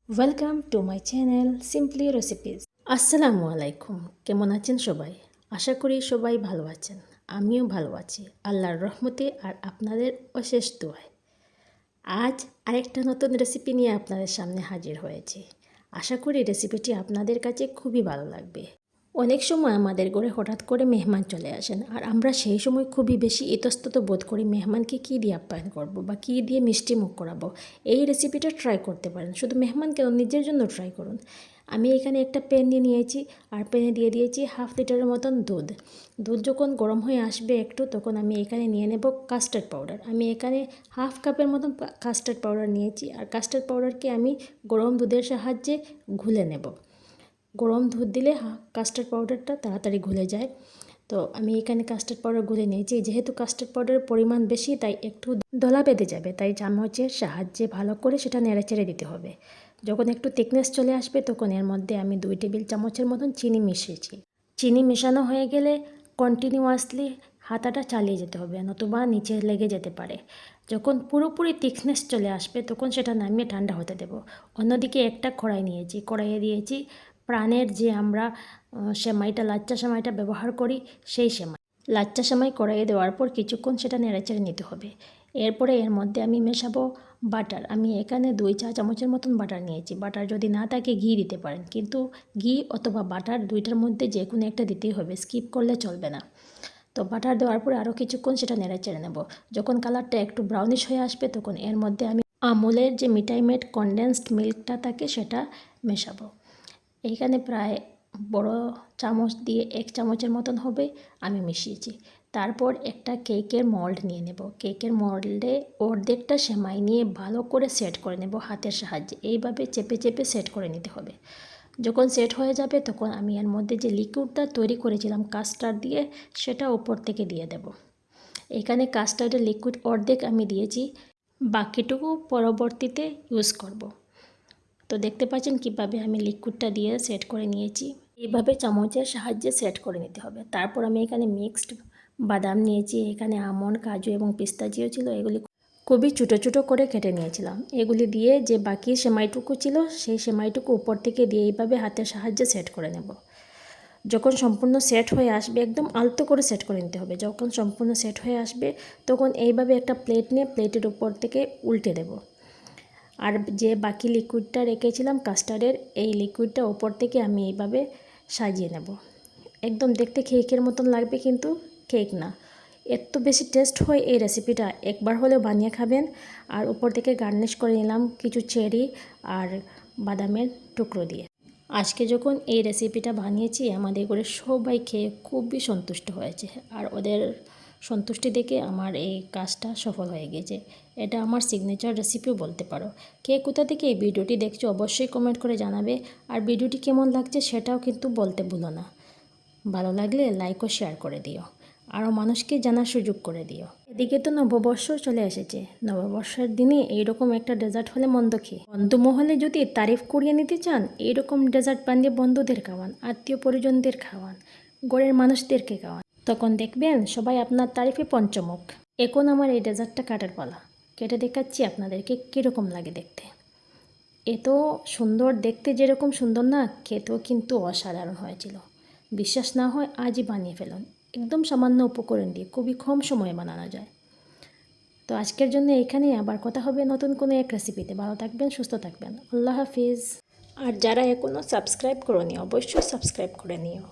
Welcome to my channel simply recipes. আসসালামু আলাইকুম। কেমন আছেন সবাই? আশা করি সবাই ভালো আছেন। আমিও ভালো আছি আল্লাহর রহমতে আর আপনাদের অশেষ দোয়ায়। আজ আরেকটা নতুন রেসিপি নিয়ে আপনাদের সামনে হাজির হয়েছি। আশা করি রেসিপিটি আপনাদের কাছে খুবই ভালো লাগবে। অনেক সময় আমাদের ঘরে হঠাৎ করে মেহমান চলে আসেন আর আমরা সেই সময় খুবই বেশি ইতস্তত বোধ করি মেহমানকে কী দিয়ে আপ্যায়ন করব বা কী দিয়ে মিষ্টি মুখ করাবো। এই রেসিপিটা ট্রাই করতে পারেন, শুধু মেহমান কেন নিজের জন্য ট্রাই করুন। আমি এখানে একটা প্যান নিয়ে নিয়েছি আর প্যানে দিয়ে দিয়েছি 1/2 লিটারের মতন দুধ। দুধ যখন গরম হয়ে আসবে একটু, তখন আমি এখানে নিয়ে নেব কাস্টার্ড পাউডার। আমি এখানে 1/2 কাপের মতন কাস্টার্ড পাউডার নিয়েছি আর কাস্টার্ড পাউডারকে আমি গরম দুধের সাহায্যে ঘুলে নেব। গরম দুধ দিলে কাস্টার্ড পাউডারটা তাড়াতাড়ি ঘুলে যায়। তো আমি এখানে কাস্টার্ড পাউডার গুলে নিয়েছি। যেহেতু কাস্টার্ড পাউডারের পরিমাণ বেশি, তাই একটু দলা বেঁধে যাবে, তাই চামচের সাহায্যে ভালো করে সেটা নেড়েচেড়ে দিতে হবে। যখন একটু থিকনেস চলে আসবে, তখন এর মধ্যে আমি 2 টেবিল চামচের মতন চিনি মিশিয়েছি। চিনি মেশানো হয়ে গেলে কন্টিনিউয়াসলি হাতাটা চালিয়ে যেতে হবে, নতুবা নিচে লেগে যেতে পারে। যখন পুরোপুরি থিকনেস চলে আসবে, তখন সেটা নামিয়ে ঠান্ডা হতে দেব। অন্যদিকে একটা কড়াই নিয়েছি, কড়াইয়ে দিয়েছি প্রাণের যে আমরা সেমাইটা, লাচ্চা সেমাইটা ব্যবহার করি, সেই সেমাই। লাচ্চা সেমাই কড়াইয়ে দেওয়ার পর কিছুক্ষণ সেটা নেড়েচেড়ে নিতে হবে। এরপরে এর মধ্যে আমি মেশাবো বাটার। আমি এখানে 2 চা চামচের মতন বাটার নিয়েছি। বাটার যদি না থাকে ঘি দিতে পারেন, কিন্তু ঘি অথবা বাটার দুইটার মধ্যে যে কোনো একটা দিতেই হবে, স্কিপ করলে চলবে না। তো বাটার দেওয়ার পরে আরও কিছুক্ষণ সেটা নেড়েচেড়ে নেব। যখন কালারটা একটু ব্রাউনিশ হয়ে আসবে, তখন এর মধ্যে আমি আমুলের যে মিঠাই মেড কনডেন্সড মিল্কটা থাকে সেটা মেশাবো। এইখানে প্রায় বড় চামচ দিয়ে 1 চামচের মতন হবে আমি মিশিয়েছি। তারপর একটা কেকের মোল্ড নিয়ে নেব। কেকের মোল্ডে অর্ধেকটা সেমাই নিয়ে ভালো করে সেট করে নেব হাতের সাহায্যে। এইভাবে চেপে চেপে সেট করে নিতে হবে। যখন সেট হয়ে যাবে, তখন আমি এর মধ্যে যে লিকুইডটা তৈরি করেছিলাম কাস্টার্ড দিয়ে, সেটা উপর থেকে দিয়ে দেব। এখানে কাস্টার্ডের লিকুইড অর্ধেক আমি দিয়েছি, বাকিটুকু পরবর্তীতে ইউজ করব। তো দেখতে পাচ্ছেন কিভাবে আমি লিকুইডটা দিয়ে সেট করে নিয়েছি। এইভাবে চামচের সাহায্যে সেট করে নিতে হবে। তারপর আমি এখানে মিক্সড বাদাম নিয়েছি, এখানে আমন্ড, কাজু এবং পিস্তাচিও ছিল, এগুলি খুবই ছোটো ছোটো করে কেটে নিয়েছিলাম। এগুলি দিয়ে যে বাকি সেমাইটুকু ছিল, সেই সেমাইটুকু উপর থেকে দিয়ে এইভাবে হাতের সাহায্যে সেট করে নেব। যখন সম্পূর্ণ সেট হয়ে আসবে, একদম আলতো করে সেট করে নিতে হবে। যখন সম্পূর্ণ সেট হয়ে আসবে, তখন এইভাবে একটা প্লেট নিয়ে প্লেটের উপর থেকে উল্টে দেব। আর যে বাকি লিকুইডটা রেখেছিলাম কাস্টার্ডের, এই লিকুইডটা ওপর থেকে আমি এইভাবে সাজিয়ে নেব। একদম দেখতে কেকের মতন লাগবে, কিন্তু কেক না। এত বেশি টেস্ট হয় এই রেসিপিটা, একবার হলেও বানিয়ে খাবেন। আর উপর থেকে গার্নিশ করে নিলাম কিছু চেরি আর বাদামের টুকরো দিয়ে। আজকে যখন এই রেসিপিটা বানিয়েছি, আমাদের ঘরে সবাই খেয়ে খুবই সন্তুষ্ট হয়েছে। আর ওদের সন্তুষ্টি দেখে আমার এই কাজটা সফল হয়ে গেছে। এটা আমার সিগনেচার রেসিপিও বলতে পারো। কে কোথা থেকে এই ভিডিওটি দেখছো অবশ্যই কমেন্ট করে জানাবে। আর ভিডিওটি কেমন লাগছে সেটাও কিন্তু বলতে ভুলো না। ভালো লাগলে লাইক ও শেয়ার করে দিও, আরও মানুষকে জানার সুযোগ করে দিও। এদিকে তো নববর্ষ চলে এসেছে। নববর্ষের দিনে এইরকম একটা ডেজার্ট হলে মন্দ খেয়ে, বন্ধু মহলে যদি তারিফ করিয়ে নিতে চান, এইরকম ডেজার্ট বানিয়ে বন্ধুদের খাওয়ান, আত্মীয় পরিজনদের খাওয়ান, ঘরের মানুষদেরকে খাওয়ান, তখন দেখবেন সবাই আপনার তারিফে পঞ্চমুখ। এখন আমার এই ডেজার্টটা কাটার পালা। কেটে দেখাচ্ছি আপনাদেরকে কীরকম লাগে দেখতে। এত সুন্দর দেখতে, যেরকম সুন্দর না, খেতেও কিন্তু অসাধারণ হয়েছিল। বিশ্বাস না হয় আজই বানিয়ে ফেলুন। একদম সামান্য উপকরণ দিয়ে খুবই কম সময়ে বানানো যায়। তো আজকের জন্য এখানেই, আবার কথা হবে নতুন কোনো এক রেসিপিতে। ভালো থাকবেন, সুস্থ থাকবেন। আল্লাহ হাফিজ। আর যারা এখনও সাবস্ক্রাইব করোনি, অবশ্যই সাবস্ক্রাইব করে নিও।